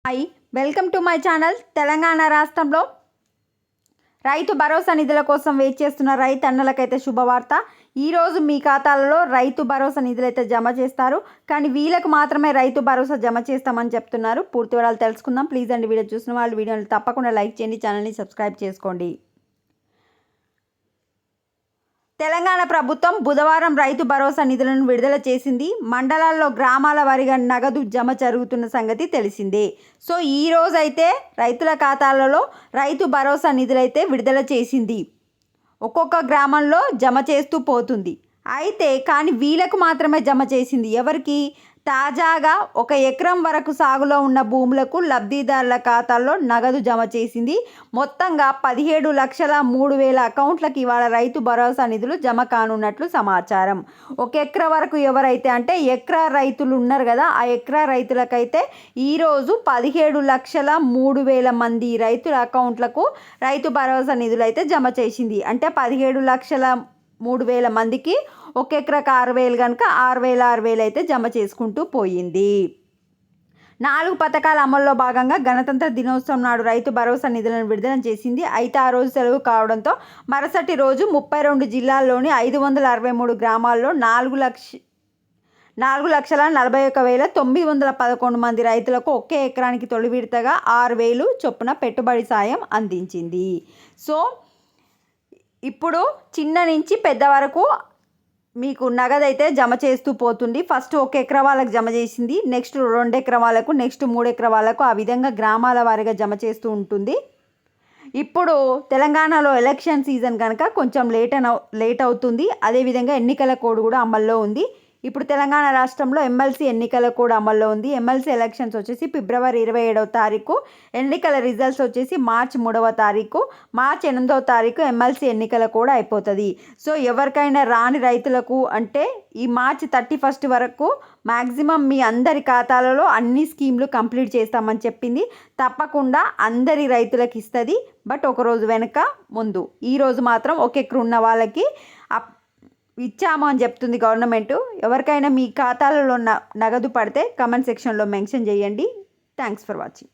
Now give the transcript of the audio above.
Hi, welcome to my channel. Telangana రాష్ట్రంలో రైతు భరోసా నిధుల కోసం వెయిట్ చేస్తున్న రైతన్నలకైతే శుభవార్త. ఈరోజు మీ ఖాతాలలో రైతు భరోసా నిధులు అయితే జమ చేస్తారు. కానీ వీళ్ళకు మాత్రమే రైతు భరోసా జమ చేస్తామని చెప్తున్నారు. పూర్తి వివరాలు తెలుసుకుందాం. ప్లీజ్ అండి, వీడియో చూసిన వాళ్ళు వీడియోని తప్పకుండా లైక్ చేయండి, ఛానల్ని సబ్స్క్రైబ్ చేసుకోండి. తెలంగాణ ప్రభుత్వం బుధవారం రైతు భరోసా నిధులను విడుదల చేసింది. మండలాల్లో గ్రామాల వారీగా నగదు జమ జరుగుతున్న సంగతి తెలిసిందే. సో ఈ రోజైతే రైతుల ఖాతాలలో రైతు భరోసా నిధులైతే విడుదల చేసింది. ఒక్కొక్క గ్రామంలో జమ చేస్తూ పోతుంది. అయితే కానీ వీళ్ళకు మాత్రమే జమ చేసింది. ఎవరికి? తాజాగా 1 ఎకరం వరకు సాగులో ఉన్న భూములకు లబ్ధిదారుల ఖాతాల్లో నగదు జమ చేసింది. మొత్తంగా 17,03,000 అకౌంట్లకు ఇవాళ రైతు భరోసా నిధులు జమ కానున్నట్లు సమాచారం. 1 ఎకరా వరకు ఎవరైతే అంటే ఎకరా రైతులు ఉన్నారు కదా, ఆ ఎకరా రైతులకైతే ఈరోజు 17,03,000 మంది రైతుల అకౌంట్లకు రైతు భరోసా నిధులు అయితే జమ చేసింది. అంటే 17,03,000 మందికి 1 ఎకరాకు 6,000 కనుక 6,000 అయితే జమ చేసుకుంటూ పోయింది. 4 పథకాల అమల్లో భాగంగా గణతంత్ర దినోత్సవం నాడు రైతు భరోసా నిధులను విడుదల చేసింది. అయితే ఆ రోజు సెలవు కావడంతో మరుసటి రోజు 32 జిల్లాల్లోని 563 గ్రామాల్లో 4,41,911 మంది రైతులకు 1 ఎకరానికి తొలి విడతగా 6,000 చొప్పున పెట్టుబడి సాయం అందించింది. సో ఇప్పుడు చిన్న నుంచి పెద్ద వరకు మీకు నగదైతే జమ చేస్తూ పోతుంది. ఫస్ట్ 1 ఎకరా వాళ్ళకి జమ చేసింది, నెక్స్ట్ 2 ఎకరా వాళ్ళకు, నెక్స్ట్ 3 ఎకరా వాళ్ళకు, ఆ విధంగా గ్రామాల వారీగా జమ చేస్తూ ఉంటుంది. ఇప్పుడు తెలంగాణలో ఎలక్షన్ సీజన్ కనుక కొంచెం లేట్ అవుతుంది. అదేవిధంగా ఎన్నికల కోడ్ కూడా అమల్లో ఉంది. ఇప్పుడు తెలంగాణ రాష్ట్రంలో ఎమ్మెల్సీ ఎన్నికల కూడా అమల్లో ఉంది. ఎమ్మెల్సీ ఎలక్షన్స్ వచ్చేసి ఫిబ్రవరి 27వ తారీఖు, ఎన్నికల రిజల్ట్స్ వచ్చేసి మార్చి 3వ తారీఖు, మార్చి 8వ తారీఖు ఎమ్మెల్సీ ఎన్నికల కూడా అయిపోతుంది. సో ఎవరికైనా రాని రైతులకు అంటే ఈ మార్చి 31 వరకు మ్యాక్సిమం మీ అందరి ఖాతాలలో అన్ని స్కీమ్లు కంప్లీట్ చేస్తామని చెప్పింది. తప్పకుండా అందరి రైతులకు ఇస్తుంది. బట్ ఒకరోజు వెనుక ముందు ఈరోజు మాత్రం 1 ఎకరం ఉన్న వాళ్ళకి ఇచ్చాము అని చెప్తుంది గవర్నమెంట్. ఎవరికైనా మీ ఖాతాలలో నగదు పడితే కమెంట్ సెక్షన్లో మెన్షన్ చేయండి. Thanks for watching.